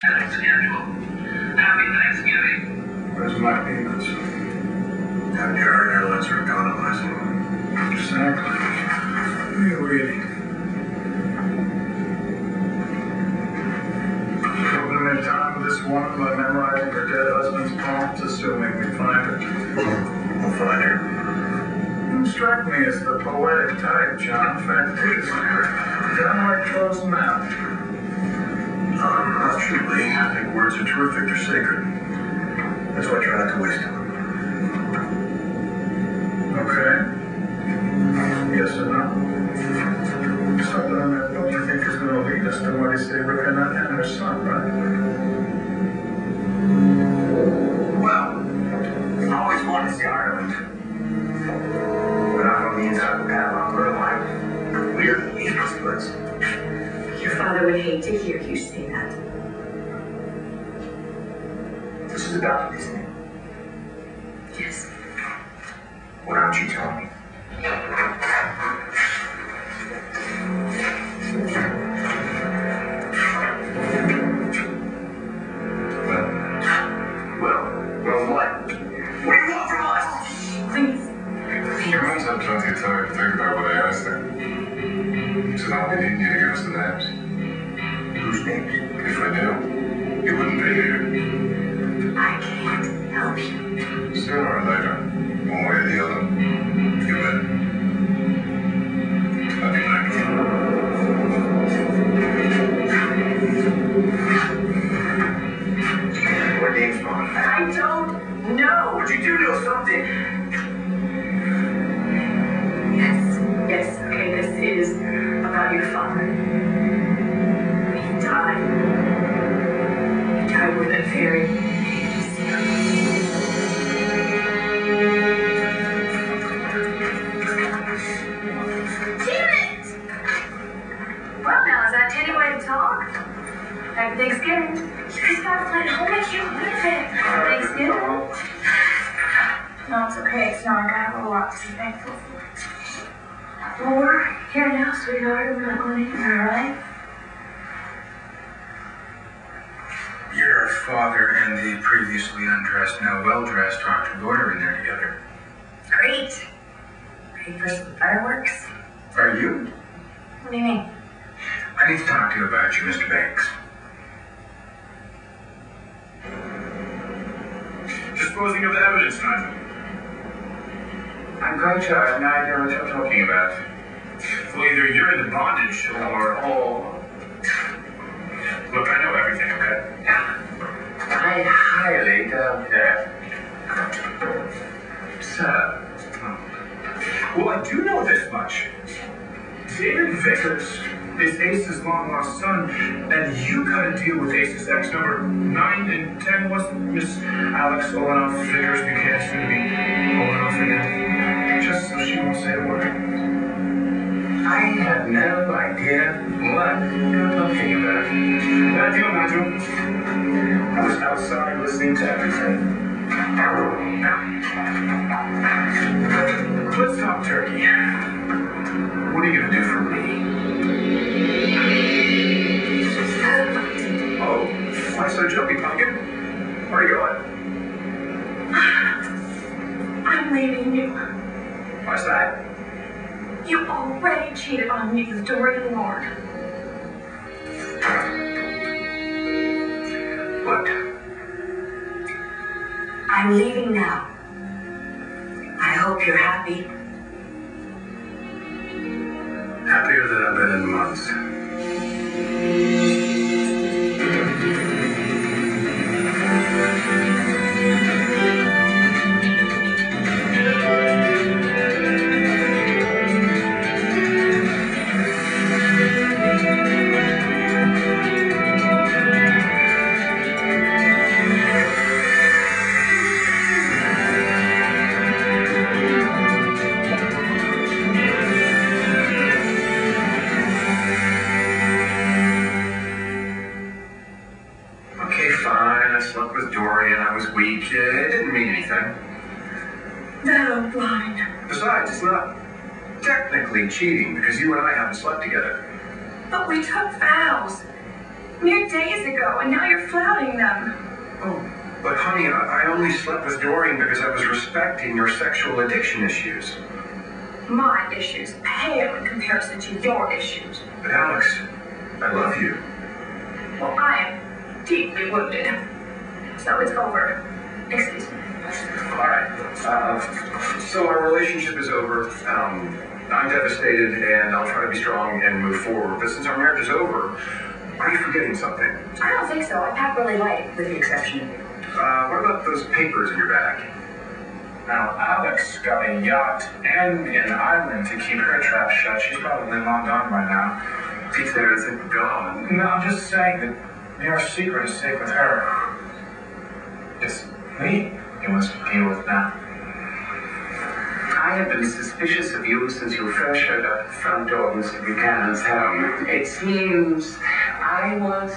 Schedule. Happy Thanksgiving. Where's my peanuts? Have your airlines are economizing. Exactly. What are you reading? Hoping to make time with this woman by memorizing her dead husband's poems, assuming we find her. We'll find her. You strike me as the poetic type, John. Factitious. Downright close mouth. Not truly. I think words are terrific. They're sacred. That's why I try not to waste them. Okay. Yes or no? Something on that book you think is going to lead us to what he said Rebecca and her son, right? Well, I always wanted to see Ireland. But not from the inside of the padlock or alive. We're equal splits. Your father would hate to hear you say that. This is about it, isn't it? Yes. Why don't you tell me? Well, what? What do you want from us? Please. Your mom's had plenty of time to think about what I asked her. So now we need you to give us the names. Whose names? If we do, you wouldn't be here. I can't help you. Sooner or later, one way or the other, you win. I'd be like, What name's Mom? I don't know. But you do know something. Yes, okay, this is about your father. He died. He died with a very heinous Damn it! Well, now, is that any way to talk? Happy Thanksgiving. You guys gotta play at home. I can't believe it. Thanksgiving? No, it's okay. It's not. I have a lot to be thankful for. Well, we're here now, sweetheart. We're not going anywhere, right? Your father and the previously undressed, now well-dressed Dr. Boyer are in there together. Great. Ready for some fireworks? Are you? What do you mean? I need to talk to you about you, Mr. Banks. disposing of the evidence, Nigel. I'm quite sure I have no idea what you're talking about. Well, either you're in the bondage or... Look, I know everything, okay? I highly doubt that. Sir. Well, I do know this much. David Vickers is Ace's long-lost son, and you gotta deal with Ace's ex number 9 and 10 was Miss Alex Olenoff Vickers Buchanan, soon to be Olenoff again. Just so she won't say a word. I have no idea what you're talking about. Bad deal, Nigel. I was outside listening to everything. Let's talk turkey. What are you gonna do for me? Oh, why so jumpy, pumpkin? Where are you going? I'm leaving you. Why's that? You already cheated on me with Dorian Lord. What? I'm leaving now. I hope you're happy. Happier than I've been in months. It didn't mean anything. That I'm blind. Besides, it's not technically cheating because you and I haven't slept together. But we took vows. mere days ago, and now you're flouting them. Oh, but honey, I only slept with Dorian because I was respecting your sexual addiction issues. My issues pale in comparison to your issues. But Alex, I love you. Well, I am deeply wounded. So it's over. Excuse me. All right. So our relationship is over. I'm devastated, and I'll try to be strong and move forward. But since our marriage is over, are you forgetting something? I don't think so. I pack really light, with the exception of you. What about those papers in your bag? Now, Alex got a yacht and an island to keep her trap shut. She's probably long gone by now. Peter isn't gone. No, I'm just saying that your secret is safe with her. It's me you must deal with now. I have been suspicious of you since you first showed up at the front door of Mr. Buchanan's home. It seems I was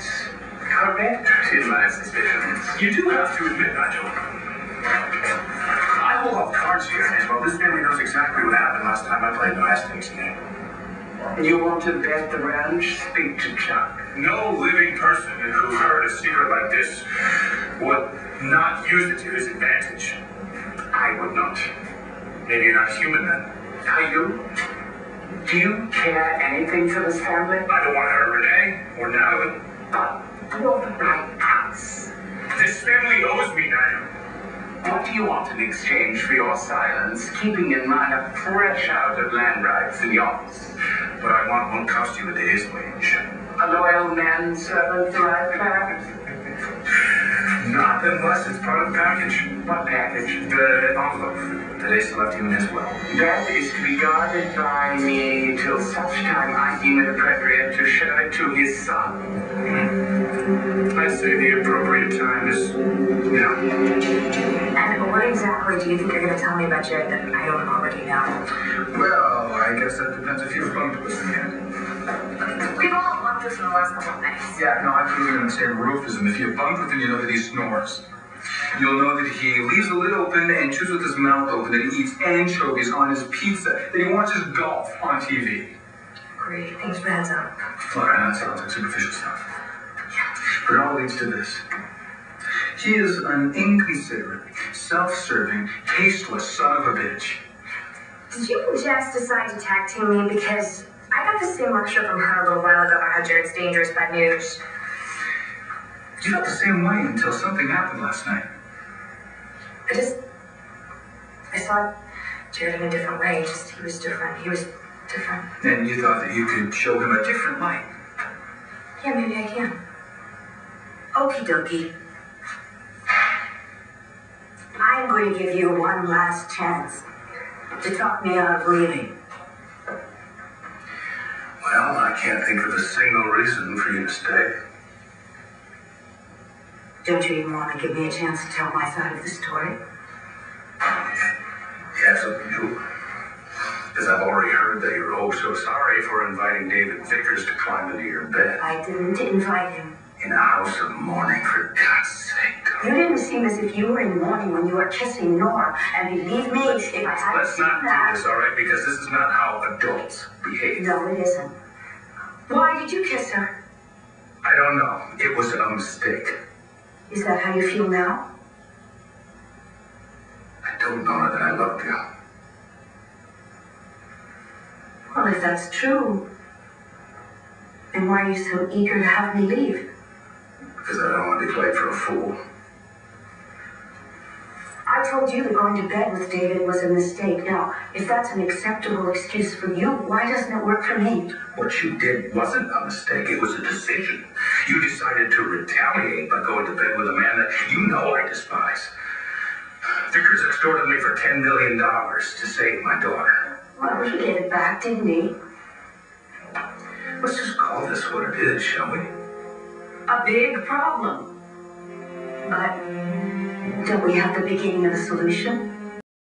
correct in my suspicions. You do have to admit, Nigel, I hold up cards here, as well. This family knows exactly what happened last time I played the Hastings game. You want to bet the ranch? Speak to Chuck. No living person who heard a secret like this would not use it to his advantage. I would not. Maybe you're not human then. Are you? Do you care anything for this family? I don't want to hurt Renee or Natalie. But you're the right house. This family owes me, Nigel. What do you want in exchange for your silence, keeping in mind a fresh out of land rights in yachts? What I want won't cost you a day's wage. A loyal manservant, do I perhaps? Not unless it's part of the package. What package? The envelope that Asa left you in his will. That is to be guarded by me till such time I deem it appropriate to show it to his son. I'd say the appropriate time is now. And what exactly do you think you're going to tell me about Jared that I don't already know? Well, I guess that depends if you've bumped with him yet. We've all bumped this in the last couple of nights. Yeah, no, I put it in the same roof as him. If you bumped with him, you know that he snores. You'll know that he leaves the lid open and chews with his mouth open, that he eats anchovies on his pizza, that he watches golf on TV. Great. Thanks for the heads up. Look, I know that sounds like superficial stuff. But it all leads to this. He is an inconsiderate, self-serving, tasteless son of a bitch. Did you and Jess decide to tag team me? Because I got the same lecture from her a little while ago about how Jared's dangerous by news. You felt the same way until something happened last night. I saw Jared in a different way. He was different. He was different. And you thought that you could show him a different light. Yeah, maybe I can. Okie dokie. I'm going to give you one last chance to talk me out of leaving. Well, I can't think of a single reason for you to stay. Don't you even want to give me a chance to tell my side of the story? Yes, I do. Because I've already heard that you're oh so sorry for inviting David Vickers to climb into your bed. I didn't invite him. In a house of mourning, for God's sake. You didn't seem as if you were in mourning when you were kissing Nora. And believe me, if I hadn't Let's seen not that... do this, all right? Because this is not how adults behave. No, it isn't. Why did you kiss her? I don't know. It was a mistake. Is that how you feel now? I don't know that I loved you. Well, if that's true, then why are you so eager to have me leave? Because I don't want to be played for a fool. I told you that going to bed with David was a mistake. Now, if that's an acceptable excuse for you, why doesn't it work for me? What you did wasn't a mistake. It was a decision. You decided to retaliate by going to bed with a man that you know I despise. Vickers extorted me for $10 million to save my daughter. Well, he gave it back, didn't he? Let's just call this what it is, shall we? A big problem. But don't we have the beginning of the solution?